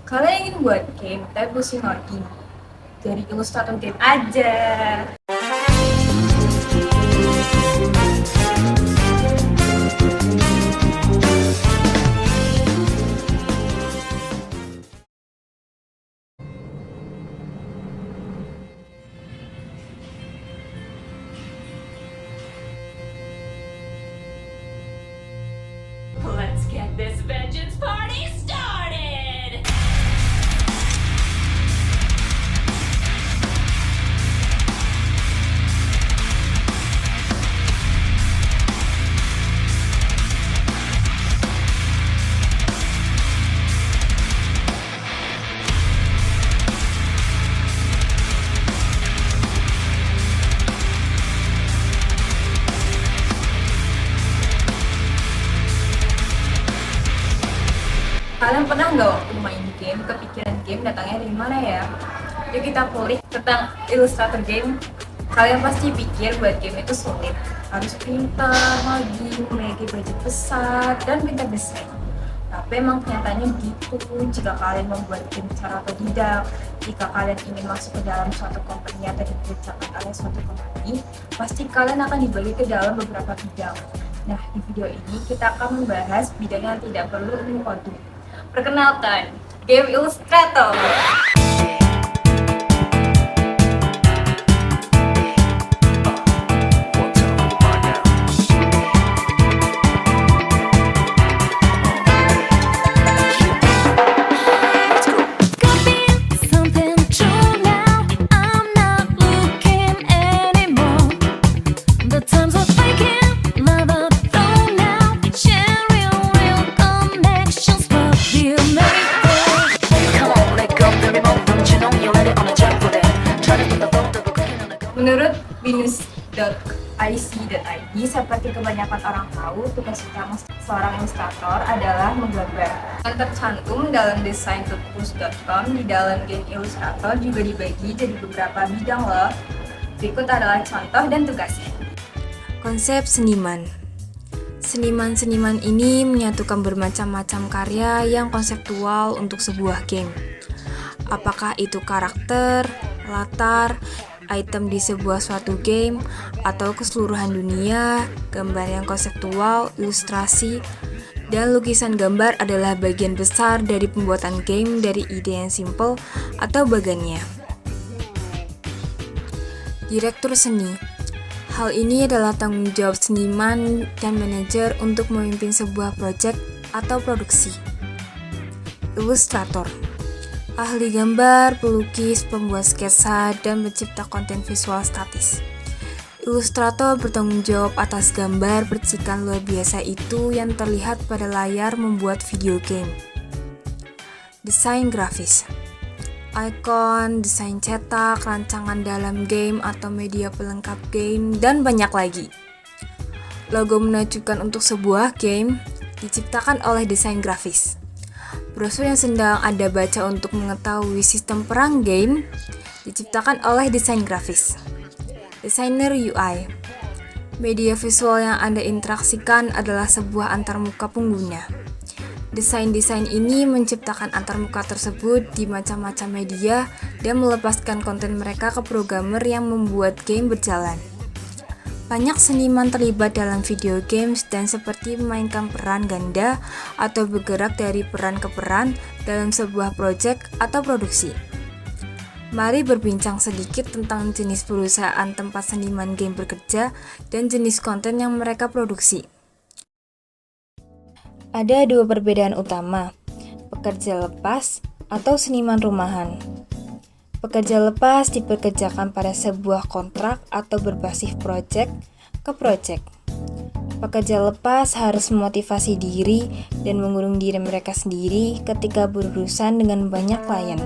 Kalian ingin buat game, tapi pusing lagi. Dari Illustrator game aja. Let's get this vengeance party started! Kalian pernah nggak waktu main game, kepikiran game datangnya dari mana ya? Yuk kita kulik tentang Illustrator game. Kalian pasti pikir buat game itu sulit, harus pintar lagi, memiliki budget besar, dan pintar desain. Tapi emang kenyataannya gitu. Jika kalian membuat game secara otodidak, jika kalian ingin masuk ke dalam suatu company atau dikerjakan oleh suatu company, pasti kalian akan dibagi ke dalam beberapa bidang. Nah, di video ini kita akan membahas bidang yang tidak perlu ilmu coding. Perkenalkan, Game Illustrator. Something true now. I'm not looking anymore. The times are faking, never throw now. Sharing real connections, what we're made for. Come on, let go, baby, more from Chinong, you let it on a jump for that. Try to put the boat of a cooking on the go. Menurut binus.ic.id, seperti kebanyakan orang tahu, tugas utama seorang ilustrator adalah menggambar. Yang tercantum dalam design-tools.com, di dalam game Illustrator juga dibagi jadi beberapa bidang loh. Berikut adalah contoh dan tugasnya. Konsep seniman. Seniman-seniman ini menyatukan bermacam-macam karya yang konseptual untuk sebuah game. Apakah itu karakter, latar, item di sebuah suatu game, atau keseluruhan dunia, gambar yang konseptual, ilustrasi, dan lukisan gambar adalah bagian besar dari pembuatan game dari ide yang simple atau bagannya. Direktur seni. Hal ini adalah tanggung jawab seniman dan manajer untuk memimpin sebuah proyek atau produksi. Ilustrator. Ahli gambar, pelukis, pembuat sketsa, dan pencipta konten visual statis. Ilustrator bertanggung jawab atas gambar percikan luar biasa itu yang terlihat pada layar membuat video game. Desain grafis. Icon, desain cetak, rancangan dalam game atau media pelengkap game, dan banyak lagi. Logo menunjukkan untuk sebuah game diciptakan oleh desain grafis. Brosur yang sedang Anda baca untuk mengetahui sistem perang game diciptakan oleh desain grafis. Desainer UI. Media visual yang Anda interaksikan adalah sebuah antarmuka pengguna. Desain-desain ini menciptakan antarmuka tersebut di macam-macam media dan melepaskan konten mereka ke programmer yang membuat game berjalan. Banyak seniman terlibat dalam video games dan seperti memainkan peran ganda atau bergerak dari peran ke peran dalam sebuah proyek atau produksi. Mari berbincang sedikit tentang jenis perusahaan tempat seniman game bekerja dan jenis konten yang mereka produksi. Ada dua perbedaan utama, pekerja lepas atau seniman rumahan. Pekerja lepas dipekerjakan pada sebuah kontrak atau berbasis proyek ke proyek. Pekerja lepas harus memotivasi diri dan mengurung diri mereka sendiri ketika berurusan dengan banyak klien.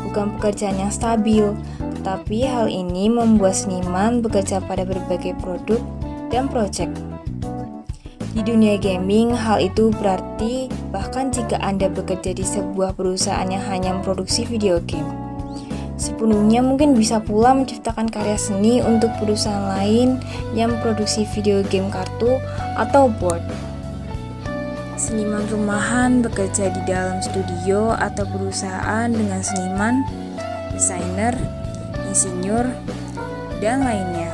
Bukan pekerjaan yang stabil, tetapi hal ini membuat seniman bekerja pada berbagai produk dan proyek. Di dunia gaming, hal itu berarti bahkan jika Anda bekerja di sebuah perusahaan yang hanya memproduksi video game, sepenuhnya mungkin bisa pula menciptakan karya seni untuk perusahaan lain yang memproduksi video game kartu atau board. Seniman rumahan bekerja di dalam studio atau perusahaan dengan seniman, desainer, insinyur, dan lainnya.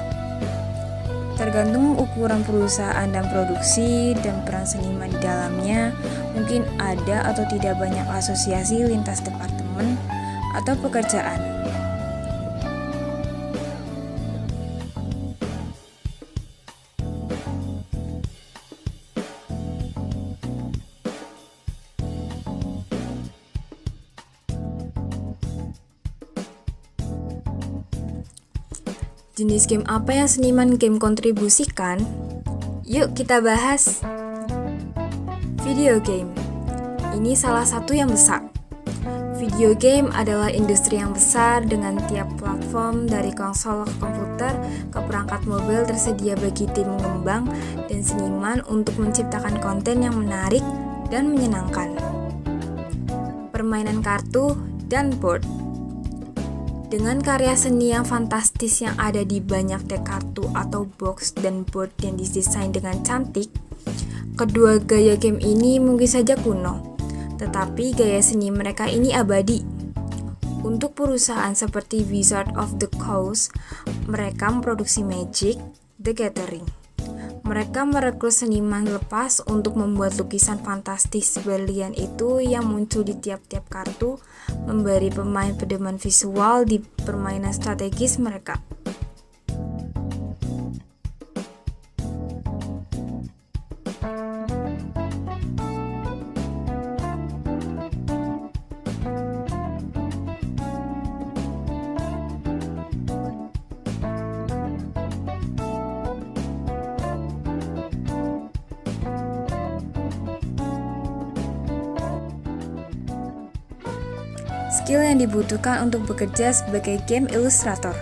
Tergantung ukuran perusahaan dan produksi dan peran seniman di dalamnya, mungkin ada atau tidak banyak asosiasi lintas departemen atau pekerjaan. Jenis game apa yang seniman game kontribusikan? Yuk kita bahas. Video game. Ini salah satu yang besar. Video game adalah industri yang besar dengan tiap platform dari konsol ke komputer ke perangkat mobil tersedia bagi tim pengembang dan seniman untuk menciptakan konten yang menarik dan menyenangkan. Permainan kartu dan board. Dengan karya seni yang fantastis yang ada di banyak deck kartu atau box dan board yang didesain dengan cantik, kedua gaya game ini mungkin saja kuno, tetapi gaya seni mereka ini abadi. Untuk perusahaan seperti Wizard of the Coast, mereka memproduksi Magic: The Gathering. Mereka merekrut seniman lepas untuk membuat lukisan fantastis berlian itu yang muncul di tiap-tiap kartu, memberi pemain pedoman visual di permainan strategis mereka. Skill yang dibutuhkan untuk bekerja sebagai game illustrator.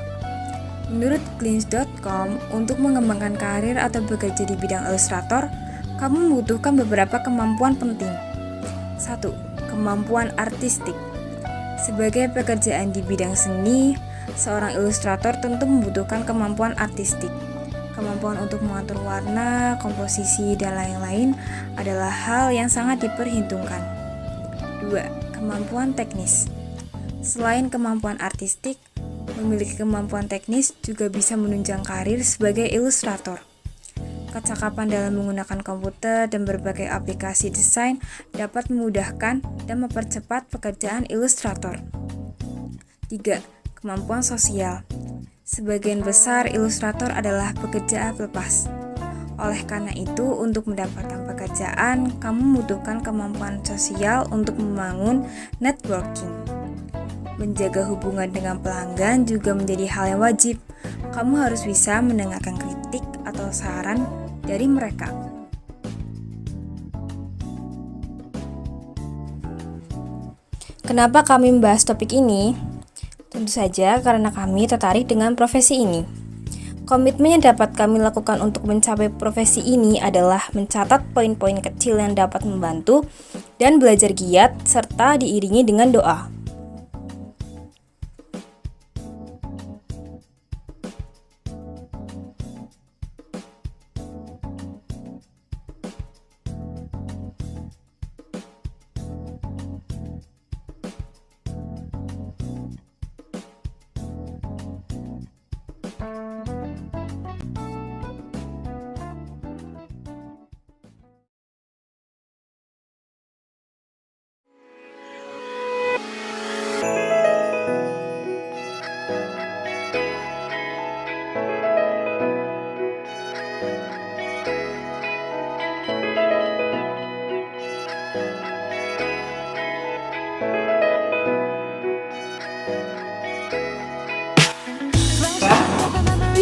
Menurut Clinch.com, untuk mengembangkan karir atau bekerja di bidang ilustrator, kamu membutuhkan beberapa kemampuan penting. 1. Kemampuan artistik. Sebagai pekerjaan di bidang seni, seorang ilustrator tentu membutuhkan kemampuan artistik. Kemampuan untuk mengatur warna, komposisi, dan lain-lain adalah hal yang sangat diperhitungkan. 2. Kemampuan teknis. Selain kemampuan artistik, memiliki kemampuan teknis juga bisa menunjang karir sebagai ilustrator. Kecakapan dalam menggunakan komputer dan berbagai aplikasi desain dapat memudahkan dan mempercepat pekerjaan ilustrator. 3. Kemampuan sosial. Sebagian besar ilustrator adalah pekerja pelepas. Oleh karena itu, untuk mendapatkan pekerjaan, kamu membutuhkan kemampuan sosial untuk membangun networking. Menjaga hubungan dengan pelanggan juga menjadi hal yang wajib. Kamu harus bisa mendengarkan kritik atau saran dari mereka. Kenapa kami membahas topik ini? Tentu saja karena kami tertarik dengan profesi ini. Komitmen yang dapat kami lakukan untuk mencapai profesi ini adalah mencatat poin-poin kecil yang dapat membantu dan belajar giat serta diiringi dengan doa.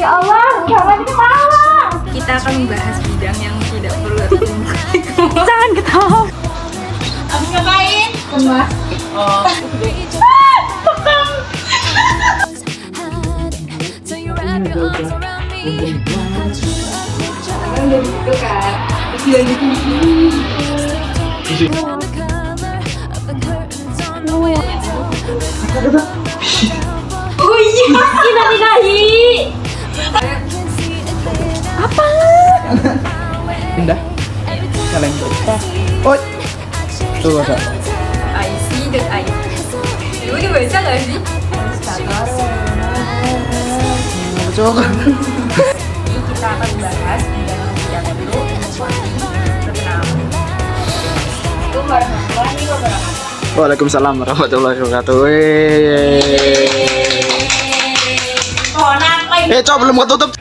Ya Allah, jangan ketawa. Kita akan membahas bidang yang tidak perlu jangan ketawa. Abis ngapain? Kemas. Oh. Udah gitu kan. Terus oh iya, indah-indahi. Apa? Indah. Kalian berapa? Oh, Coba Kak. IC.id. Lu udah baca nggak sih? Instagram. Coba. Ini kita akan bahas di dalam video perkenalan. Assalamualaikum warahmatullahi wabarakatuh. Waalaikumsalam warahmatullahi wabarakatuh. Wih. Oh, apa ini? Coba belum ketutup.